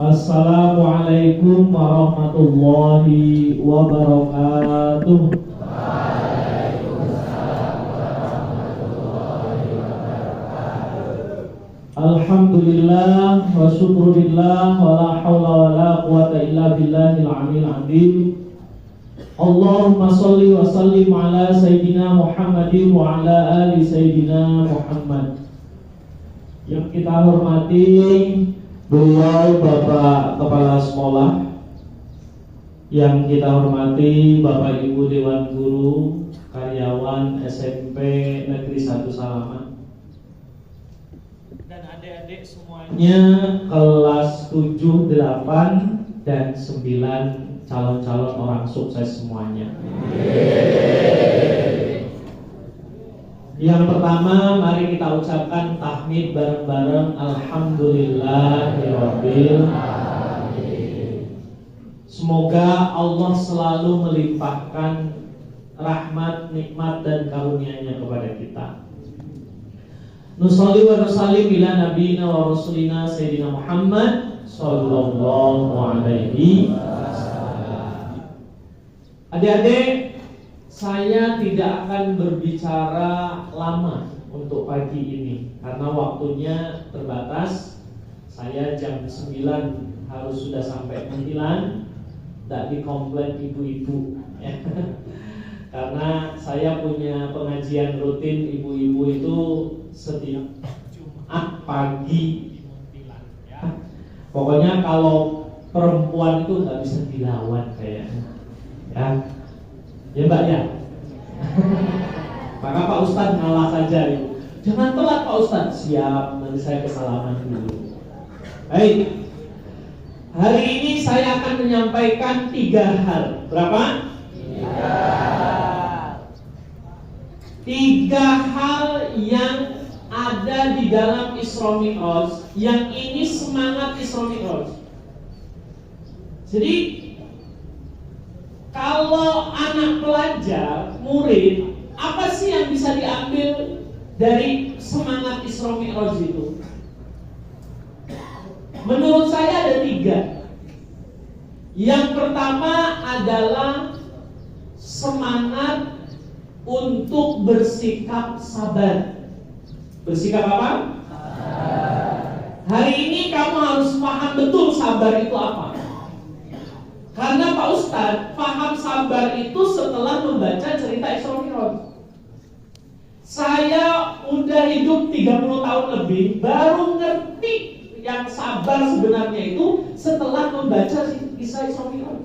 Assalamualaikum warahmatullahi wabarakatuh. Alhamdulillah wa syukurillah wa la hawla wa la quwata illa billahil aliyil azim. Allahumma sholli wa sallim ala sayyidina Muhammadin wa ala ali sayyidina Muhammad. Yang kita hormati beliau Bapak Kepala Sekolah, yang kita hormati Bapak Ibu Dewan Guru, karyawan SMP Negeri 1 Salaman, dan adik-adik semuanya kelas 7, 8, dan 9 calon-calon orang sukses semuanya. Yang pertama, mari kita ucapkan tahmid bareng-bareng. Alhamdulillahirabbil alamin. Semoga Allah selalu melimpahkan rahmat, nikmat, dan karunia-Nya kepada kita. Nusolli wa nusallim ila nabiyina wa rasulina sayyidina Muhammad sallallahu alaihi wasallam. Adik-adik, saya tidak akan berbicara lama untuk pagi ini karena waktunya terbatas. Saya jam 9 harus sudah sampai Muntilan, tidak di komplek ibu-ibu ya. Karena saya punya pengajian rutin ibu-ibu itu setiap Jumat pagi di Muntilan ya. Pokoknya kalau perempuan itu nggak bisa dilawan kayaknya ya. Ya Mbak ya. Maka Pak Ustadz ngalah saja ya. Jangan telat Pak Ustadz. Siap, nanti saya kesalaman dulu. Baik. Hari ini saya akan menyampaikan 3 hal. Berapa? 3 hal yang ada di dalam Isra Mi'raj. Yang ini semangat Isra Mi'raj. Jadi kalau anak pelajar, murid, apa sih yang bisa diambil dari semangat Isra Mi'raj itu? Menurut saya ada 3. Yang pertama adalah semangat untuk bersikap sabar. Bersikap apa? Hari ini kamu harus paham betul sabar itu apa. Karena Pak Ustadz paham sabar itu setelah membaca cerita Isra Mi'raj. Saya udah hidup 30 tahun lebih, baru ngerti yang sabar sebenarnya itu setelah membaca kisah Isra Mi'raj.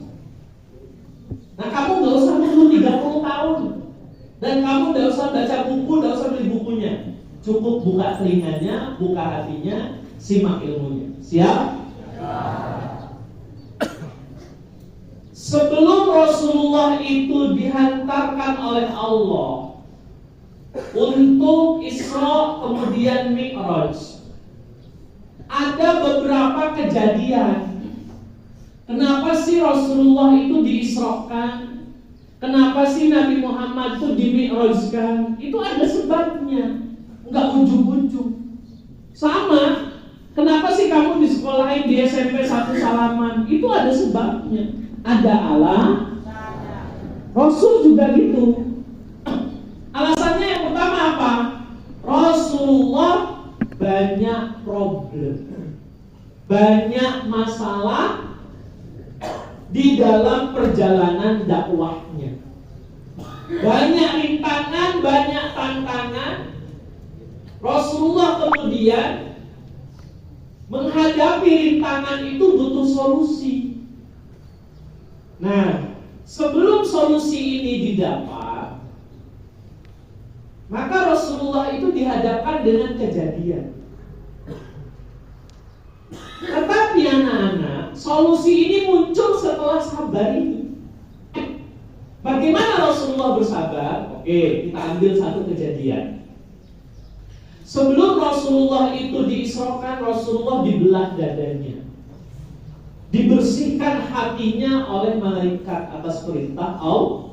Nah, kamu gak usah nunggu 30 tahun, dan kamu gak usah baca buku, gak usah beli bukunya. Cukup buka telinganya, buka hatinya, simak ilmunya. Siap? Sebelum Rasulullah itu dihantarkan oleh Allah untuk Isra kemudian Mi'raj, ada beberapa kejadian. Kenapa sih Rasulullah itu diisrokan? Kenapa sih Nabi Muhammad itu dimi'rajkan? Itu ada sebabnya, enggak ujug-ujug. Sama, kenapa sih kamu disekolahin di SMP 1 Salaman? Itu ada sebabnya. Ada Allah, Rasul juga gitu. Alasannya yang pertama apa? Rasulullah banyak problem, banyak masalah di dalam perjalanan dakwahnya. Banyak rintangan, banyak tantangan. Rasulullah kemudian menghadapi rintangan itu butuh solusi. Nah, sebelum solusi ini didapat, maka Rasulullah itu dihadapkan dengan kejadian. Tetapi anak-anak, solusi ini muncul setelah sabar ini. Bagaimana Rasulullah bersabar? Oke, kita ambil satu kejadian. Sebelum Rasulullah itu diisrokan, Rasulullah dibelah dadanya, dibersihkan hatinya oleh malaikat atas perintah Allah.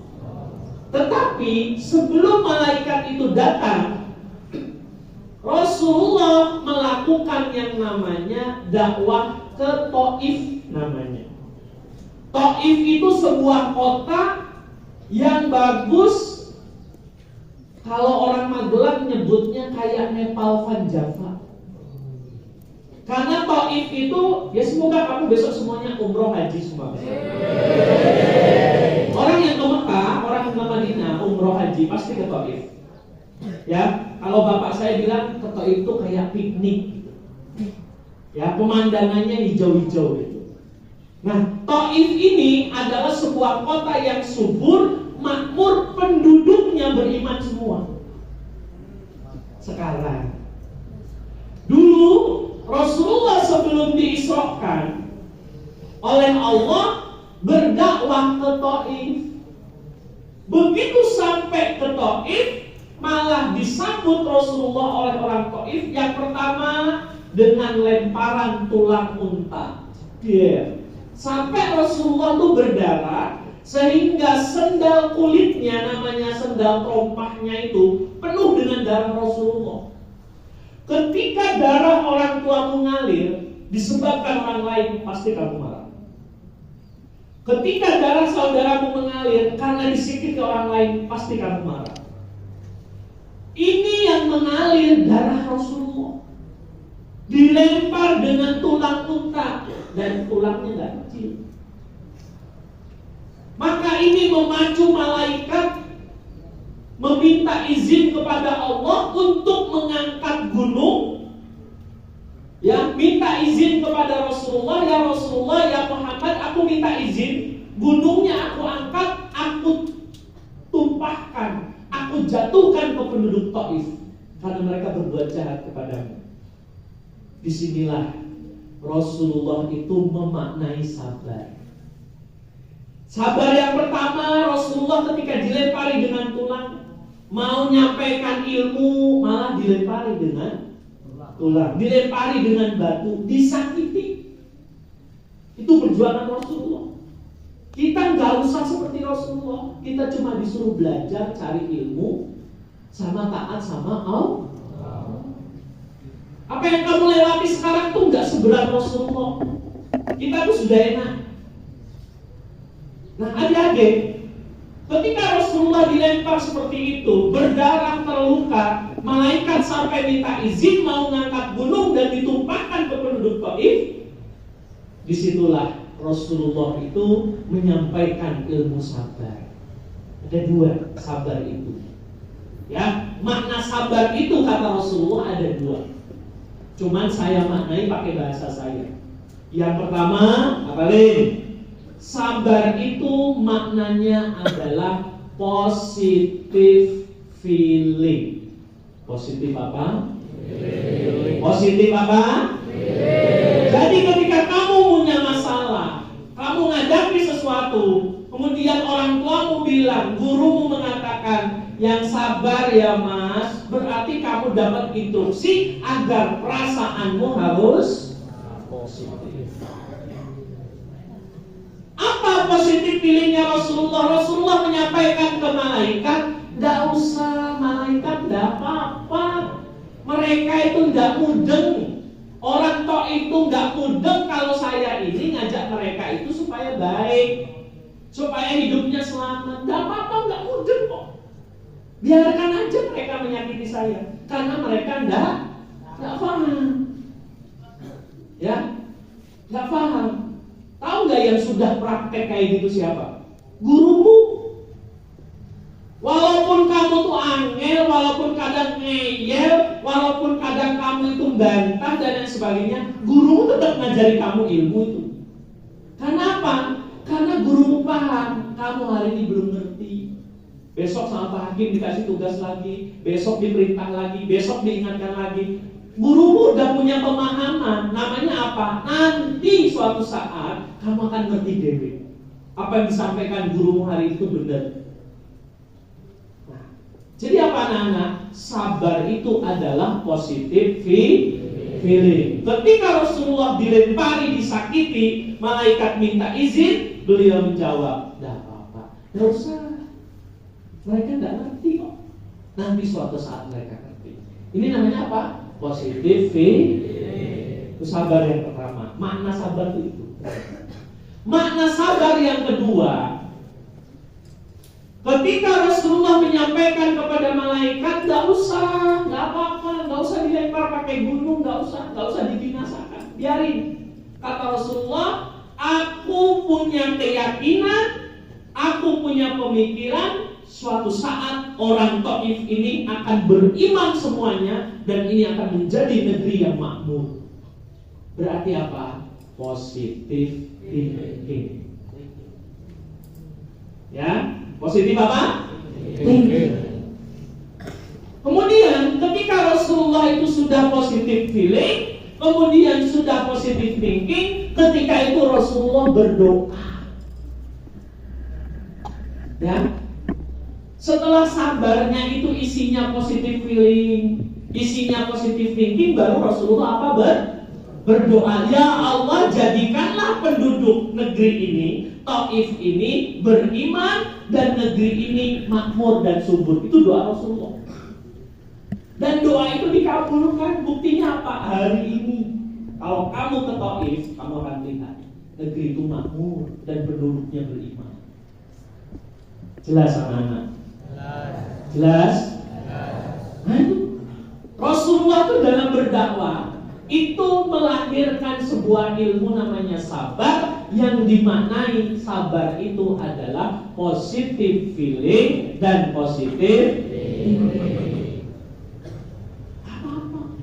Tetapi sebelum malaikat itu datang, Rasulullah melakukan yang namanya dakwah ke Taif namanya. Taif itu sebuah kota yang bagus. Kalau orang Magelang nyebutnya kayak Nepal Van Java. Karena Taif itu, ya semoga kamu besok semuanya umroh haji semua. Orang yang ke Mekah, orang yang ke Madinah umroh haji pasti ke Taif. Ya, kalau bapak saya bilang ke Taif itu kayak piknik. Ya, pemandangannya hijau-hijau gitu. Nah, Taif ini adalah sebuah kota yang subur, makmur, penduduknya beriman semua. Sekarang, dulu Rasulullah sebelum diisrokan oleh Allah berdakwah ke Taif. Begitu sampai ke Taif, malah disambut Rasulullah oleh orang Taif yang pertama dengan lemparan tulang unta. Sampai Rasulullah itu berdarah, sehingga sendal kulitnya, namanya sendal terompahnya itu penuh dengan darah Rasulullah. Ketika darah orang tuamu ngalir disebabkan orang lain, pasti kamu marah. Ketika darah saudaramu mengalir karena disakiti orang lain, pasti kamu marah. Ini yang mengalir darah Rasulullah, dilempar dengan tulang unta, dan tulangnya nggak kecil. Maka ini memacu malaikat meminta izin kepada Allah untuk mengangkat gunung. Ya, minta izin kepada Rasulullah, ya Rasulullah, ya Muhammad, aku minta izin, gunungnya aku angkat, aku tumpahkan, aku jatuhkan ke penduduk Taif karena mereka berbuat jahat kepadamu. Disinilah Rasulullah itu memaknai sabar. Sabar yang pertama, Rasulullah ketika dilempari dengan tulang, mau nyampaikan ilmu malah dilempari dengan tulang, dilempari dengan batu, disakiti. Itu perjuangan Rasulullah. Kita nggak usah seperti Rasulullah, kita cuma disuruh belajar, cari ilmu, sama taat sama Allah. Apa yang kamu lewati sekarang tuh nggak seberat Rasulullah. Kita tuh sudah enak. Nah, adik-adik, ketika Rasulullah dilempar seperti itu, berdarah, terluka, malaikat sampai minta izin mau ngangkat gunung dan ditumpahkan ke penduduk Taif. Disitulah Rasulullah itu menyampaikan ilmu sabar. Ada dua sabar itu. Ya, makna sabar itu kata Rasulullah ada dua. Cuman saya maknai pakai bahasa saya. Yang pertama, apa Lin? Sabar itu maknanya adalah positive feeling. Positif apa? Positif apa? Jadi ketika kamu punya masalah, kamu menghadapi sesuatu, kemudian orang tuamu bilang, gurumu mengatakan, yang sabar ya mas, berarti kamu dapat instruksi agar perasaanmu harus positif. Apa positif feelingnya Rasulullah? Rasulullah menyampaikan ke malaikat, tidak usah malaikat, tidak apa-apa. Mereka itu tidak mudeng. Orang tok itu nggak mudeng kalau saya ini ngajak mereka itu supaya baik, supaya hidupnya selamat. Tidak apa-apa, nggak mudeng kok. Biarkan aja mereka menyakiti saya, karena mereka nggak paham. Ya, nggak paham. Tahu nggak yang sudah praktek kayak gitu siapa? Gurumu. Walaupun kamu tuh angel, walaupun kadang ngeyel, walaupun kadang kamu itu bantah dan lain sebagainya, gurumu tetap ngajari kamu ilmu itu. Karena apa? Karena gurumu paham, kamu hari ini belum ngerti. Besok sama Pak Hakim dikasih tugas lagi, besok diperintah lagi, besok diingatkan lagi. Gurumu udah punya pemahaman, namanya apa? Nanti suatu saat kamu akan ngerti dewe. Apa yang disampaikan gurumu hari itu benar. Nah, jadi apa anak-anak? Sabar itu adalah positive feeling. Ketika Rasulullah dilempari, disakiti, malaikat minta izin, beliau menjawab, "Tidak apa-apa, tidak usah. Mereka tidak ngerti kok. Nanti suatu saat mereka ngerti." Ini namanya apa? Positive feeling. Itu sabar yang pertama. makna sabar itu. Makna sabar yang kedua, ketika Rasulullah menyampaikan kepada malaikat, nggak apa-apa, nggak usah dilempar pakai gunung, nggak usah dibinasakan, biarin. Kata Rasulullah, aku punya keyakinan, aku punya pemikiran, suatu saat orang Taif ini akan beriman semuanya dan ini akan menjadi negeri yang makmur. Berarti apa? Positif thinking. Ya, positif apa? Thinking. Kemudian ketika Rasulullah itu sudah positif feeling, kemudian sudah positif thinking, ketika itu Rasulullah berdoa. Ya. Setelah sabarnya itu isinya positif feeling, isinya positif thinking, baru Rasulullah apa? Berdoa, ya Allah, jadikanlah penduduk negeri ini, Taif ini beriman dan negeri ini makmur dan subur. Itu doa Rasulullah. Dan doa itu dikabulkan. Buktinya apa? Hari ini kalau kamu ke Taif, kamu akan lihat negeri itu makmur dan penduduknya beriman. Jelas anak-anak? Jelas? Nah, itu Rasulullah itu dalam berdakwah itu melahirkan sebuah ilmu namanya sabar, yang dimaknai sabar itu adalah positive feeling dan positive thinking. Apa-apa.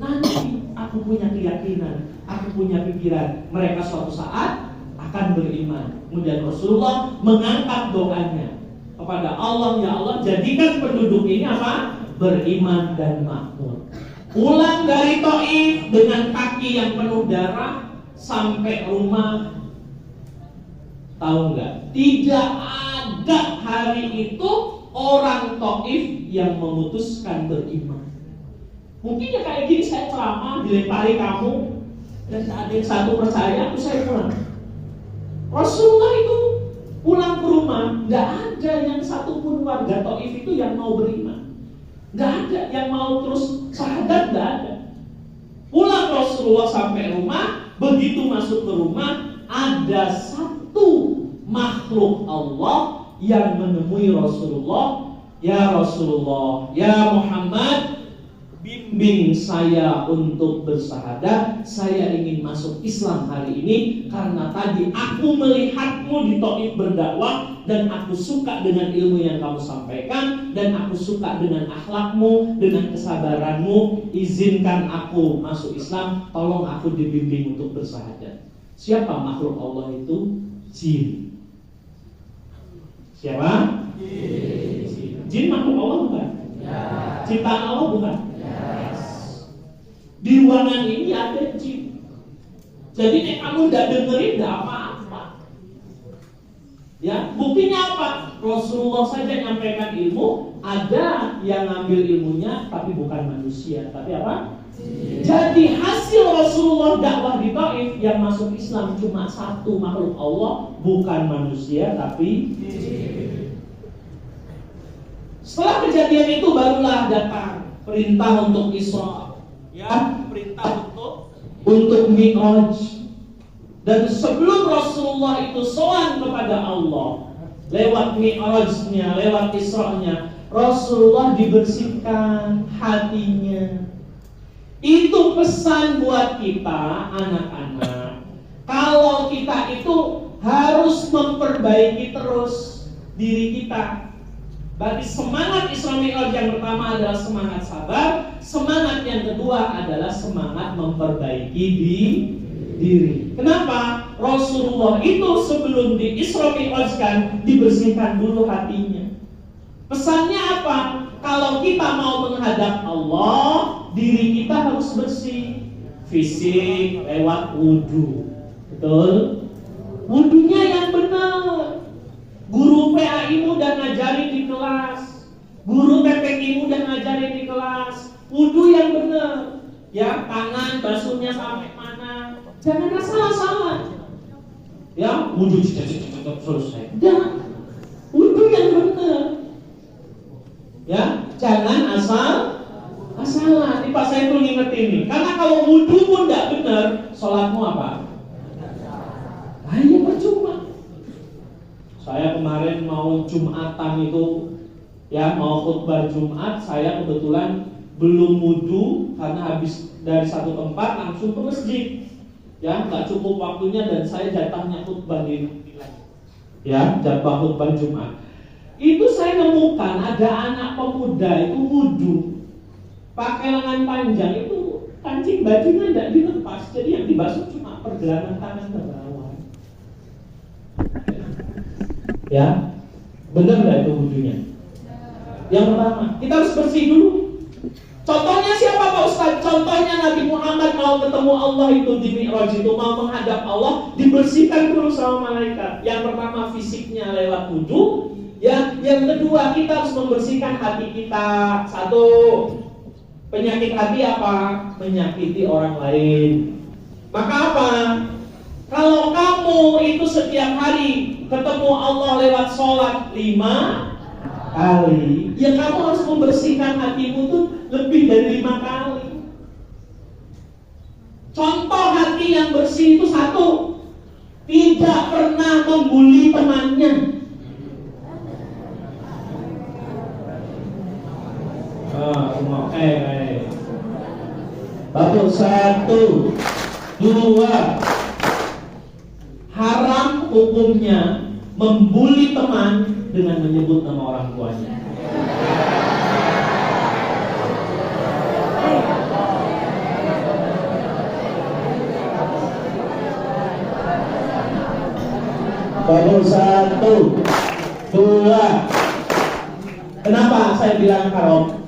Nanti aku punya keyakinan, aku punya pikiran, mereka suatu saat akan beriman. Kemudian Rasulullah mengangkat doanya kepada Allah, ya Allah, jadikan penduduk ini apa? Beriman dan makmur. Pulang dari Taif dengan kaki yang penuh darah sampai rumah. Tahu nggak? Tidak ada hari itu orang Taif yang memutuskan beriman. Mungkin ya kayak gini, saya ceramah dilempari kamu dan ada yang satu percaya, aku saya pulang. Rasulullah itu pulang ke rumah, nggak ada yang satupun warga Taif itu yang mau beriman. Nggak ada yang mau terus syahadat, nggak ada. Pulang Rasulullah sampai rumah, begitu masuk ke rumah, ada satu makhluk Allah yang menemui Rasulullah. Ya Rasulullah, ya Muhammad, bimbing saya untuk bersyahadat. Saya ingin masuk Islam hari ini karena tadi aku melihatmu di Taif berdakwah dan aku suka dengan ilmu yang kamu sampaikan dan aku suka dengan akhlakmu, dengan kesabaranmu. Izinkan aku masuk Islam, tolong aku dibimbing untuk bersyahadat. Siapa makhluk Allah itu? Jin. Siapa? Jin. Jin makhluk Allah bukan? Ya. Ciptaan Allah bukan? Di ruangan ini ada jin. Jadi kamu tidak dengerin, tidak apa-apa. Ya, buktinya apa? Rasulullah saja nyampaikan ilmu, ada yang ngambil ilmunya tapi bukan manusia, tapi apa? Jadi hasil Rasulullah dakwah di Taif yang masuk Islam cuma satu makhluk Allah, bukan manusia tapi jin. Setelah kejadian itu barulah datang perintah untuk Isra. Ya, perintah untuk Mi'raj. Dan sebelum Rasulullah itu sowan kepada Allah lewat Mi'rajnya, lewat Isra'nya, Rasulullah dibersihkan hatinya. Itu pesan buat kita anak-anak. Kalau kita itu harus memperbaiki terus diri kita. Berarti semangat Isra Mi'raj yang pertama adalah semangat sabar, semangat yang kedua adalah semangat memperbaiki diri. Kenapa? Rasulullah itu sebelum di Isra Mi'rajkan dibersihkan dulu hatinya. Pesannya apa? Kalau kita mau menghadap Allah, diri kita harus bersih. Fisik lewat wudu. Betul? Wudunya yang benar. Guru PAI-mu dan ngajarin di kelas, guru PPK-mu dan ngajarin di kelas, wudu yang benar. Ya, tangan basuhnya sampai mana? Jangan salah-salah. Ya, wudu selesai. Jangan. Wudu yang benar. Ya, jangan asal-asalan. Di pas saya tuh ngingetin nih, karena kalau wudhu pun nggak benar, sholatmu apa? Hanya percuma. Saya kemarin mau Jumatan itu, ya mau khutbah Jumat, saya kebetulan belum wudhu karena habis dari satu tempat langsung ke masjid. Ya, nggak cukup waktunya dan saya jatahnya khutbah di ya, jatah khutbah Jumat. Itu saya nemukan ada anak pemuda itu wudhu pakai lengan panjang, itu kancing bajunya tidak dilepas, jadi yang dibasuh cuma pergelangan tangan ke bawah. Ya, benar nggak itu wudhunya? Yang pertama, kita harus bersih dulu. Contohnya siapa Pak Ustaz? Contohnya Nabi Muhammad mau ketemu Allah itu di Mi'raj itu, mau menghadap Allah, dibersihkan dulu sama malaikat. Yang pertama fisiknya lewat wudhu. Ya, yang kedua kita harus membersihkan hati kita. Satu, penyakit hati apa? Menyakiti orang lain. Maka apa? Kalau kamu itu setiap hari ketemu Allah lewat sholat 5 kali, ya kamu harus membersihkan hatimu tuh lebih dari 5 kali. Contoh hati yang bersih itu satu, tidak pernah membuli temannya. Bapak 1, 2, haram hukumnya membuli teman dengan menyebut nama orang tuanya. Baru 1, 2. Kenapa saya bilang haram?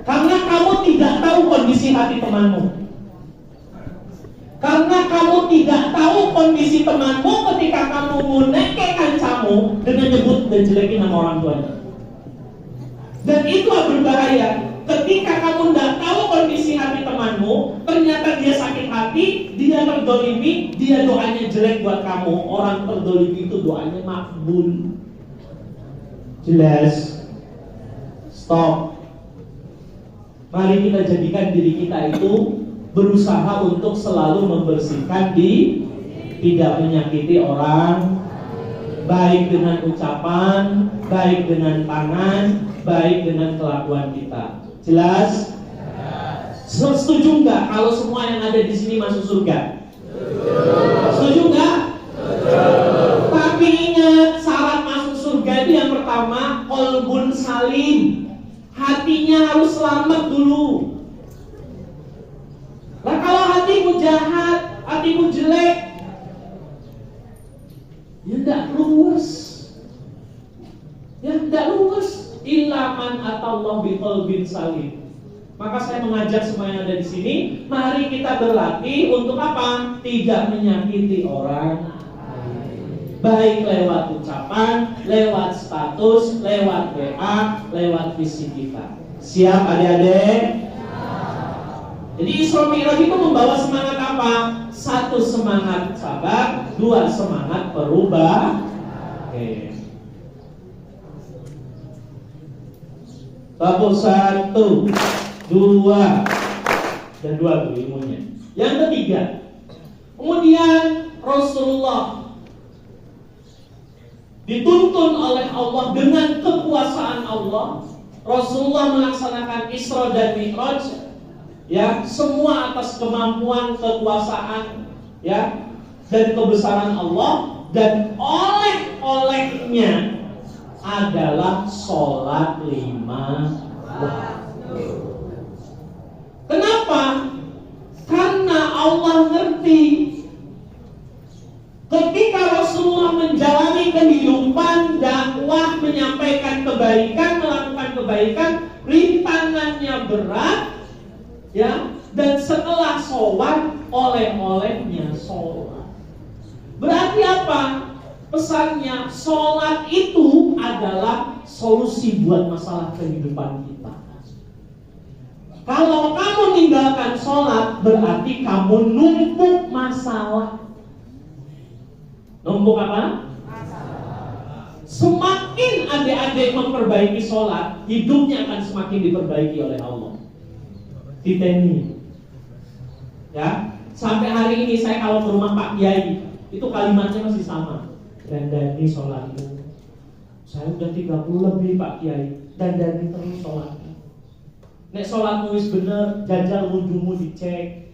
Karena kamu tidak tahu kondisi hati temanmu. Karena kamu tidak tahu kondisi temanmu ketika kamu menekek kancamu dengan nyebut dan jelekin nama orang tuanya. Dan itu berbahaya. Ketika kamu tidak tahu kondisi hati temanmu, ternyata dia sakit hati, dia terdolimi, dia doanya jelek buat kamu. Orang terdolimi itu doanya makbul. Jelas? Stop. Mari kita jadikan diri kita itu berusaha untuk selalu membersihkan diri, tidak menyakiti orang, baik dengan ucapan, baik dengan tangan, baik dengan kelakuan kita. Jelas? Setuju nggak kalau semua yang ada di sini masuk surga? Setuju nggak? Tapi ingat, syarat masuk surga itu yang pertama qalbun salim. Hatinya harus selamat dulu. Nah kalau hatimu jahat, hatimu jelek, ya tidak luwes. Ya tidak luwes. Illa man atallah biqalbin salim. Maka saya mengajak semua yang ada di sini, mari kita berlatih untuk apa? Tidak menyakiti orang. Baik lewat ucapan, lewat status, lewat WA, lewat fisik kita. Siap adik-adik? Jadi Isra Mi'raj itu membawa semangat apa? 1, semangat sabar, 2, semangat berubah. Oke. Bab 1, 2, dan 2 tuh ilmunya. Yang ketiga, kemudian Rasulullah dituntun oleh Allah dengan kekuasaan Allah. Rasulullah melaksanakan Isra dan Mi'raj, ya, semua atas kemampuan, kekuasaan, ya, dan kebesaran Allah, dan oleh-olehnya adalah sholat 5 waktu. Kenapa? Karena Allah ngerti ketika Rasulullah menjalani kehidupan dakwah, menyampaikan kebaikan, melakukan kebaikan, rintangannya berat, ya, dan setelah sholat oleh-olehnya sholat. Berarti apa? Pesannya, sholat itu adalah solusi buat masalah kehidupan kita. Kalau kamu meninggalkan sholat, berarti kamu numpuk masalah. Numpuk apa? Semakin adik-adik memperbaiki sholat, hidupnya akan semakin diperbaiki oleh Allah. Titeni. Ya, sampai hari ini saya kalau ke rumah Pak Kiai, itu kalimatnya masih sama. Dandani sholatmu. Saya udah 30 lebih Pak Kiai, dandani terus sholatmu. Nek sholatmu wis bener, jajal wudumu dicek.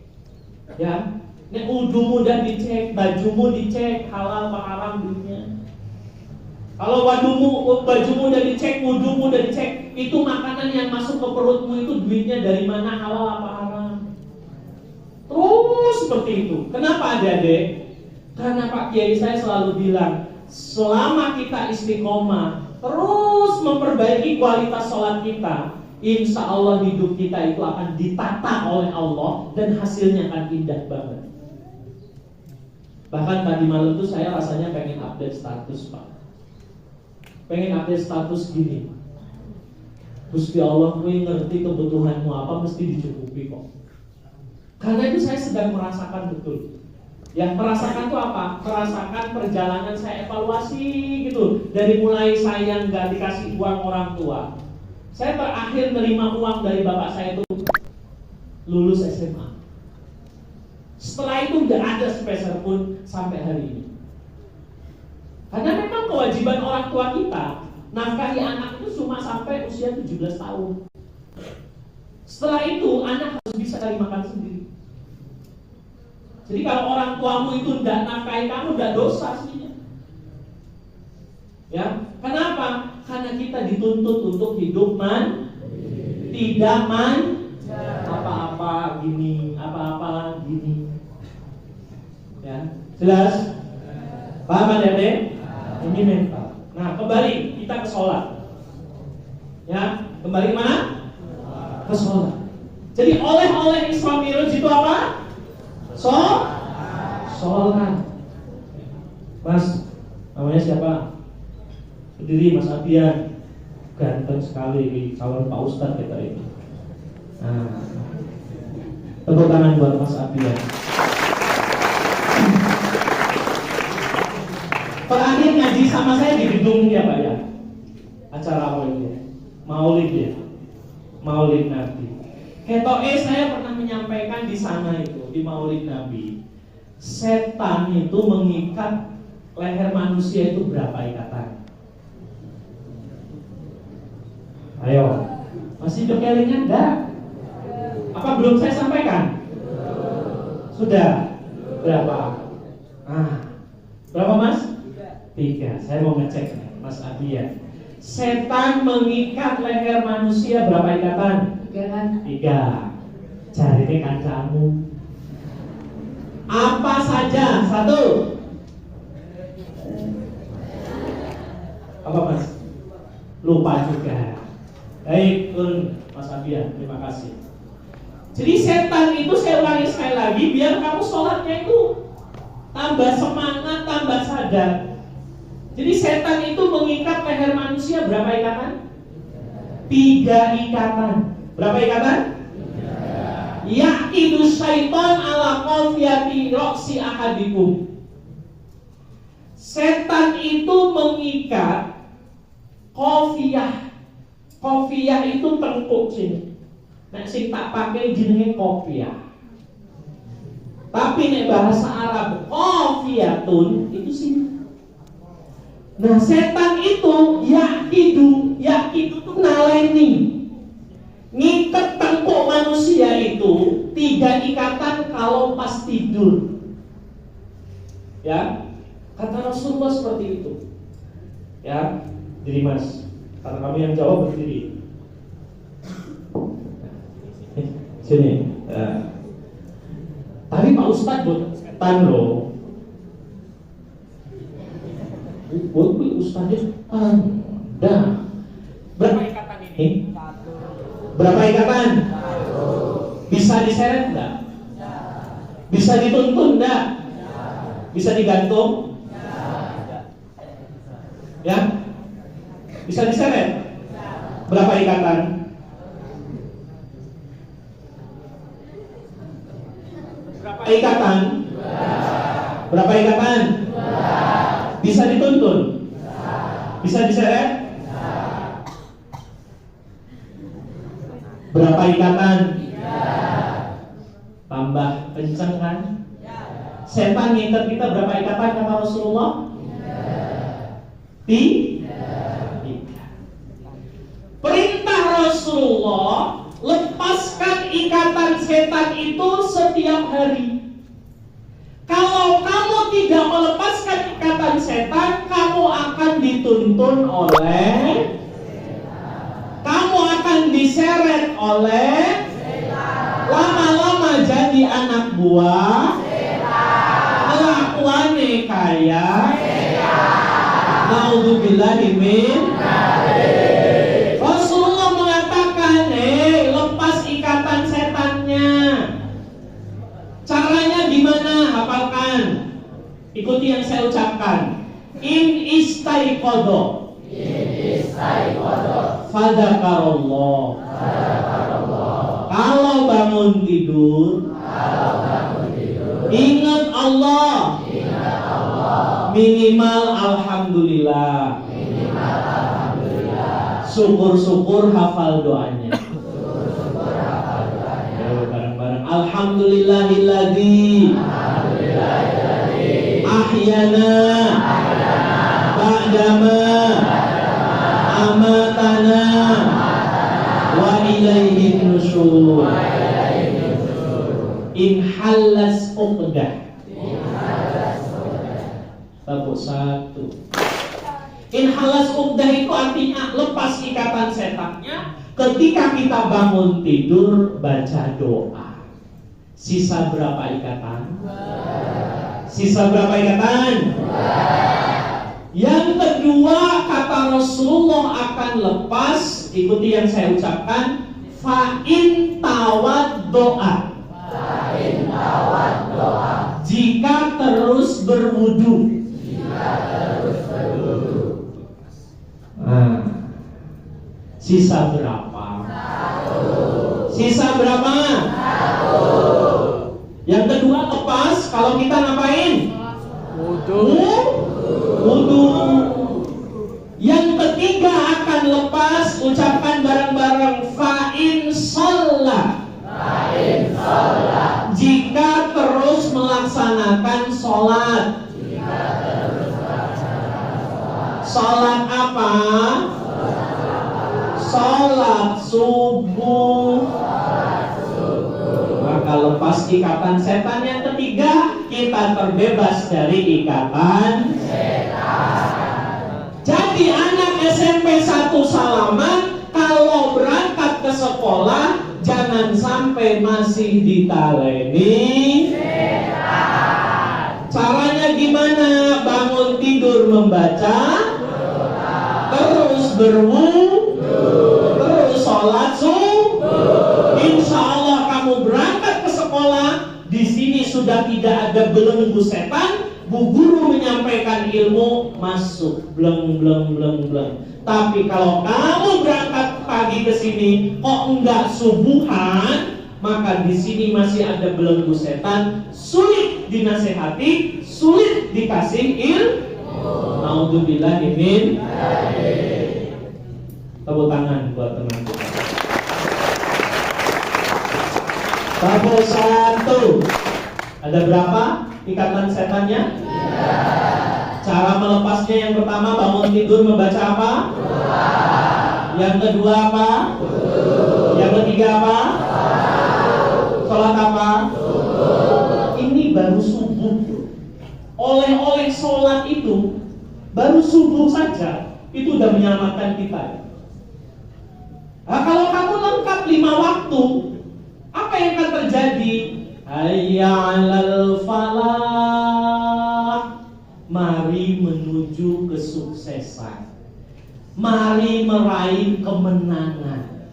Ya, nek wudumu udah dicek, bajumu dicek, halal apa haram dunia. Kalau bajumu udah dicek, wudumu udah dicek, itu makanan yang masuk ke perutmu itu duitnya dari mana, halal apa haram. Terus seperti itu. Kenapa adik-adik? Karena Pak Kiai saya selalu bilang, selama kita istiqomah, terus memperbaiki kualitas sholat kita, insya Allah hidup kita itu akan ditata oleh Allah dan hasilnya akan indah banget. Bahkan tadi malam itu saya rasanya pengen update status Pak. Pengen update status gini, Gusti Allah kuwi ngerti kebutuhanmu apa, mesti dicukupi kok. Karena itu saya sedang merasakan betul. Yang merasakan itu apa? Merasakan perjalanan saya evaluasi gitu. Dari mulai saya nggak dikasih uang orang tua, saya terakhir menerima uang dari bapak saya itu lulus SMA. Setelah itu nggak ada sepeser pun sampai hari ini. Karena memang kewajiban orang tua kita nafkahi anak itu cuma sampai usia 17 tahun. Setelah itu anak harus bisa cari makan sendiri. Jadi kalau orang tuamu itu tidak nafkahi kamu, tidak dosa aslinya. Ya, kenapa? Karena kita dituntut untuk hidup tidak apa-apa gini, apa-apa gini. Ya, jelas? Paham adik-adik? Ini mental. Nah, kembali kita ke sholat. Ya, kembali mana? Ke sholat. Jadi oleh-oleh Isra Mi'raj itu apa? Sholat. Mas, namanya siapa? Berdiri Mas Abian. Ganteng sekali calon Pak Ustadz kita ini. Nah, tepuk tangan buat Mas Abian. Terakhir ngaji sama saya di gedung ya Pak ya. Acara apa itu? Maulid ya. Maulid Nabi. Ketoke saya pernah menyampaikan di sana itu, di Maulid Nabi, setan itu mengikat leher manusia itu berapa ikatan? Ayo, masih kekelingan enggak? Apa belum saya sampaikan? Sudah? Berapa? Berapa Mas? 3. Saya mau ngecek Mas Abian. Setan mengikat leher manusia berapa ikatan? 3 kan? 3. Jarine kancamu. Apa saja? 1. Apa Mas? Lupa juga. Baik, turun Mas Abian, terima kasih. Jadi setan itu saya ulangi sekali lagi biar kamu sholatnya itu tambah semangat, tambah sadar. Jadi setan itu mengikat leher manusia berapa ikatan? 3 ikatan. Berapa ikatan? 3. Ya'idu syaitan ala qafiyati roksi ahadikum. Setan itu mengikat qafiyah. Qafiyah itu tengkuk sini. Nek sing tak pakai jenenge qafiyah. Tapi nek bahasa Arab qafiyatun itu sini. Nah, setan itu yakidu itu naleni. Ngikat tengkuk manusia itu 3 ikatan kalau pas tidur. Ya, kata Rasulullah seperti itu. Ya, jadi Mas, karena kami yang jawab berdiri. Sini. Ya. Tapi Pak Ustadz buat setan loh. Buat Ustadz Anda. Berapa ikatan ini? 1. Berapa ikatan? 1. Bisa diseret enggak? Ya. Bisa dituntun enggak? Ya. Bisa digantung? Ya. Bisa diseret? Ya. Berapa ikatan? Berapa ikatan? Berapa ikatan? Bisa dituntun? Bisa diseret? Berapa ikatan? setan ngikat kita berapa ikatan kata Rasulullah? Tiga. Perintah Rasulullah, lepaskan ikatan setan itu setiap hari. Kalau kamu tidak melepaskan ikatan setan, kamu akan dituntun oleh setan. Kamu akan diseret oleh setan. Lama-lama jadi anak buah setan. Kelakuannya kayak setan. Naudzubillahi min dzalik. Rasulullah mengatakan, lepas ikatan setannya. Caranya gimana? Hafalkan. Ikuti yang saya ucapkan. In istaiqadha. Fadzakarallah. Kalau bangun tidur, ingat Allah. Minimal alhamdulillah. Syukur-syukur hafal doanya. Bareng-bareng. Alhamdulillahilladzi ahyana ba'dama amatana wa ilaihin nusyur. In halas uqdah. Tabuk satu. In halas uqdah itu artinya lepas ikatan setannya. Ketika kita bangun tidur, baca doa. Sisa berapa ikatan? Sisa berapa ikatan? Yang kedua, kata Rasulullah akan lepas. Ikuti yang saya ucapkan. Fa'in tawad doa. Jika terus berwudu. Sisa berapa? Sisa berapa? Yang kedua lepas. Kalau kita ngapain? Wudu. Yang ketiga akan lepas. Ucapkan bareng-bareng. Fa'in sholat. Jika terus melaksanakan sholat. Sholat apa? Sholat subuh. Maka lepas ikatan setan yang ketiga, kita terbebas dari ikatan setan. Jadi anak SMP 1 Salaman kalau berangkat ke sekolah jangan sampai masih ditaleni setan. Caranya gimana? Bangun tidur membaca, terus berwudu, terus sholat subuh. Insya Allah kamu berangkat ke sekolah, di sini sudah tidak ada belenggu setan. Bu guru menyampaikan ilmu, masuk bleng. Tapi kalau kamu berangkat pagi ke sini kok enggak subuhan, maka di sini masih ada belenggu setan, sulit dinasehati, sulit dikasih ilmu. Naudzubillahi min dzalik. Tepuk tangan buat teman kita. Tabuk satu. Ada berapa ikatan setannya? Cara melepasnya yang pertama bangun tidur membaca apa? Yang kedua apa? Yang ketiga apa? Sholat apa? Ini baru subuh. Oleh sholat itu baru subuh saja itu udah menyelamatkan kita. Nah, kalau kamu lengkap 5 waktu, apa yang akan terjadi? Hayya 'alal falah. Mari menuju kesuksesan. Mari meraih kemenangan.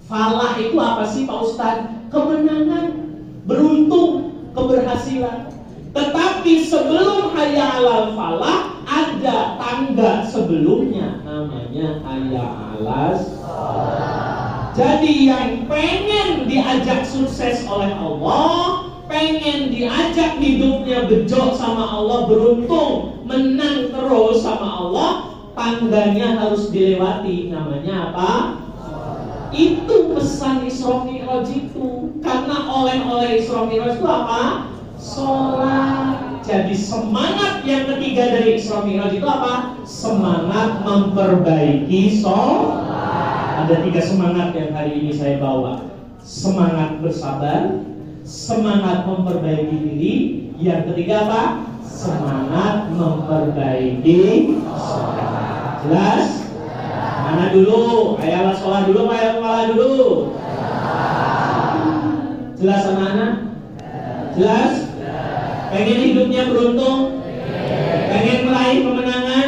Falah itu apa sih Pak Ustadz? Kemenangan, beruntung, keberhasilan. Tetapi sebelum hayya 'alal falah ada tangga sebelumnya, namanya hayya 'alas shalah. Jadi yang pengen diajak sukses oleh Allah, pengen diajak hidupnya bejo sama Allah, beruntung, menang terus sama Allah, tangganya harus dilewati. Namanya apa? Itu pesan Isra Mi'raj itu. Karena oleh-oleh Isra Mi'raj itu apa? Sholat. Jadi semangat yang ketiga dari Isra Mi'raj itu apa? Semangat memperbaiki sholat. Ada 3 semangat yang hari ini saya bawa. Semangat bersabar, semangat memperbaiki diri, yang ketiga apa? Semangat memperbaiki sholat. Jelas? Mana dulu? Ayat sholat dulu, ayat sholat dulu. Jelas anak-anak? Jelas? Pengen hidupnya beruntung? Pengen meraih kemenangan?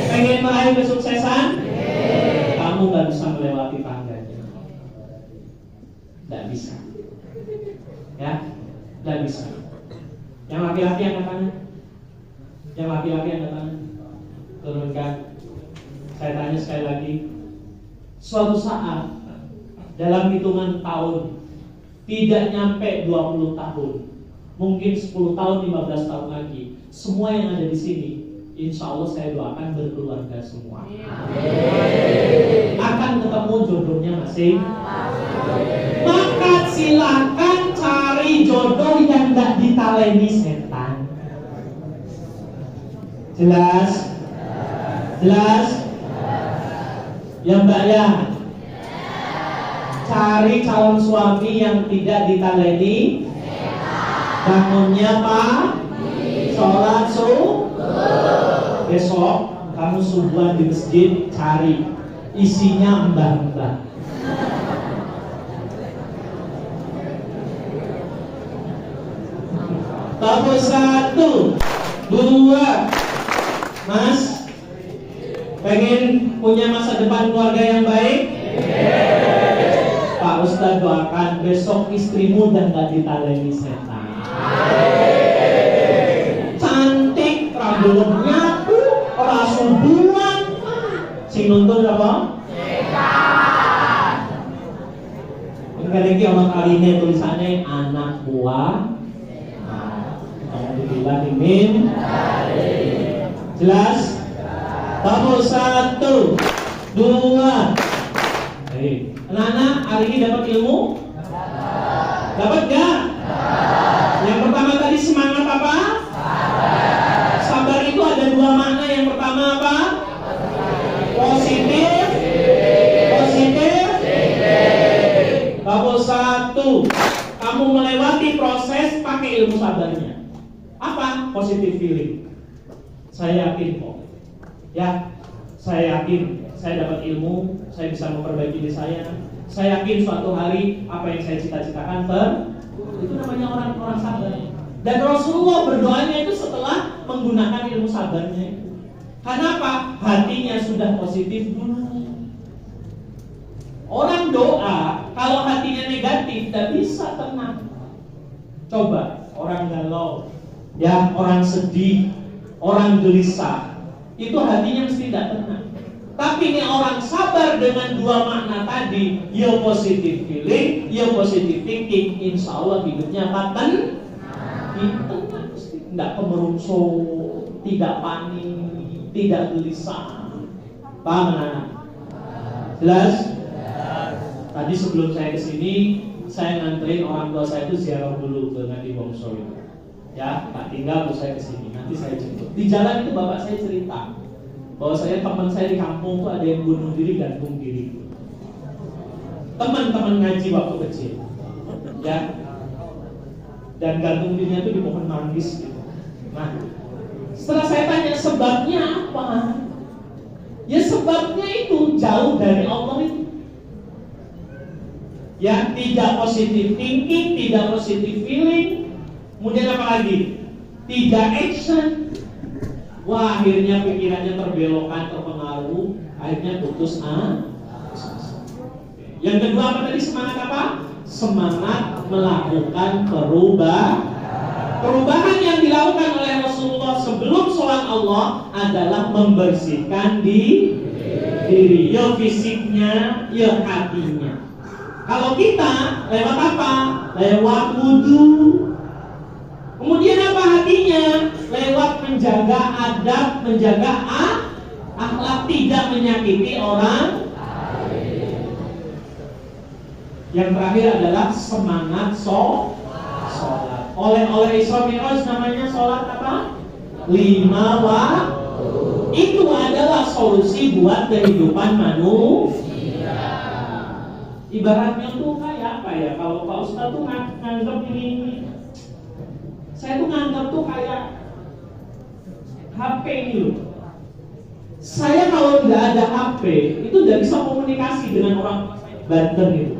Pengen meraih kesuksesan? Kamu gak bisa melewati tangganya. Gak bisa. Ya, gak bisa. Yang laki-laki angkat tangan. Yang laki-laki angkat tangan. Turunkan. Saya tanya sekali lagi. Suatu saat dalam hitungan tahun, tidak nyampe 20 tahun, mungkin 10 tahun, 15 tahun lagi, semua yang ada di sini, insya Allah saya doakan berkeluarga semua. Akan ketemu jodohnya masing. Maka silakan cari jodoh yang gak ditaleni setan. Jelas? Jelas? Ya Mbak ya. Cari calon suami yang tidak ditaleni. Bangunnya pagi, sholat subuh. Besok kamu subuhan di masjid, cari isinya mbah-mbah. Tahap 1, 2, Mas, pengen punya masa depan keluarga yang baik? Pak Ustadz doakan besok istrimu dan gak ditaleni setan. Cantik, rambut nyapu, rasubuan. Sing nuntun apa? Setan. Enggak lagi orang kali ini tulisannya anak buah. Alhamdulillah imin. Jelas? Tahap 1, 2. Anak-anak hari ini dapat ilmu? Dapat gak? Yang pertama tadi semangat apa? Sabar itu ada 2 makna. Yang pertama apa? Positif. Positif. Tahap 1, kamu melewati proses pakai ilmu sabarnya. Apa? Positive feeling. Saya yakin kok. Ya, saya yakin saya dapat ilmu, saya bisa memperbaiki diri saya. Saya yakin suatu hari apa yang saya cita-citakan itu namanya orang-orang sabar. Dan Rasulullah berdoanya itu setelah menggunakan ilmu sabarnya itu. Karena apa? Hatinya sudah positif dulu. Orang doa kalau hatinya negatif tidak bisa tenang. Coba orang galau, ya, orang sedih, orang gelisah, itu hatinya mesti tidak tenang. Tapi ini orang sabar dengan 2 makna tadi, ya positive feeling, ya positive thinking, insya Allah hidupnya akan tenang, tidak kemerungsuk, tidak panik, tidak gelisah. Paham anak? Jelas? Tadi sebelum saya kesini, saya nganterin orang tua saya itu ziarah dulu ke Ngadi Wongso itu. Ya, tak tinggal terus saya kesini, nanti saya jemput. Di jalan itu bapak saya cerita bahwa teman saya di kampung tuh ada yang bunuh diri gantung diri. Teman-teman ngaji waktu kecil, ya, dan gantung dirinya tuh di pohon manggis gitu. Nah, setelah saya tanya sebabnya apa, ya sebabnya itu jauh dari Allah itu. Ya, tidak positive thinking, tidak positive feeling, kemudian apa lagi? Tidak action. Wah, akhirnya pikirannya terbelokkan, terpengaruh, akhirnya putus Yang kedua apa tadi? Semangat apa? Semangat melakukan perubahan yang dilakukan oleh Rasulullah sebelum sholat Allah adalah membersihkan diri, ya fisiknya, ya hatinya. Kalau kita lewat apa? Lewat wudu. Kemudian apa hatinya? Lewat menjaga adab, menjaga akhlak, tidak menyakiti orang. Yang terakhir adalah semangat sholat. oleh Isra Mi'raj namanya sholat apa? 5 waktu. Itu adalah solusi buat kehidupan manusia. Ibaratnya tuh kayak apa ya? Kalau Pak Ustadz tuh nganggap ini, saya tuh nganggap tuh kayak HP ini loh. Saya kalau nggak ada HP itu nggak bisa komunikasi dengan orang Banten itu.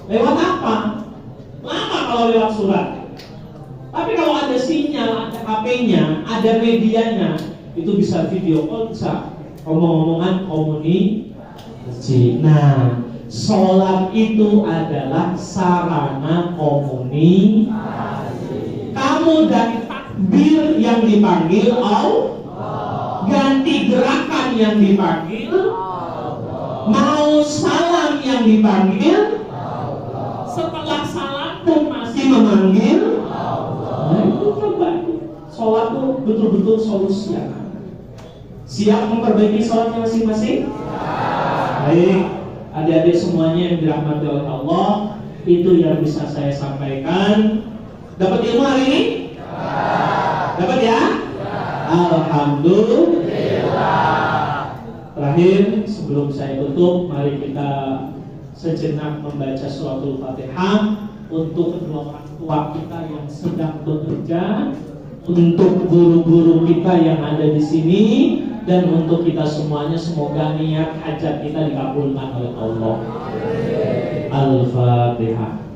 Lewat apa? Lama kalau lewat surat. Tapi kalau ada sinyal, ada HP-nya, ada medianya, itu bisa video call, bisa omong-omongan komunikasi. Nah, sholat itu adalah sarana komunikasi. Kamu dari takbir yang dipanggil Allah, ganti gerakan yang dipanggil Allah, mau salam yang dipanggil Allah, setelah salam pun masih memanggil Allah. Nah, itu coba sholat itu betul-betul solusi ya. Siap memperbaiki sholatnya masing-masing? Baik, adik-adik semuanya yang dirahmati oleh Allah, itu yang bisa saya sampaikan. Dapat ilmu hari ini? Dapat ya? Alhamdulillah. Terakhir, sebelum saya tutup, mari kita sejenak membaca suratul Fatihah untuk kedua orang tua kita yang sedang bekerja, untuk guru-guru kita yang ada di sini, dan untuk kita semuanya. Semoga niat hajat kita dikabulkan oleh Allah. Al-Fatihah.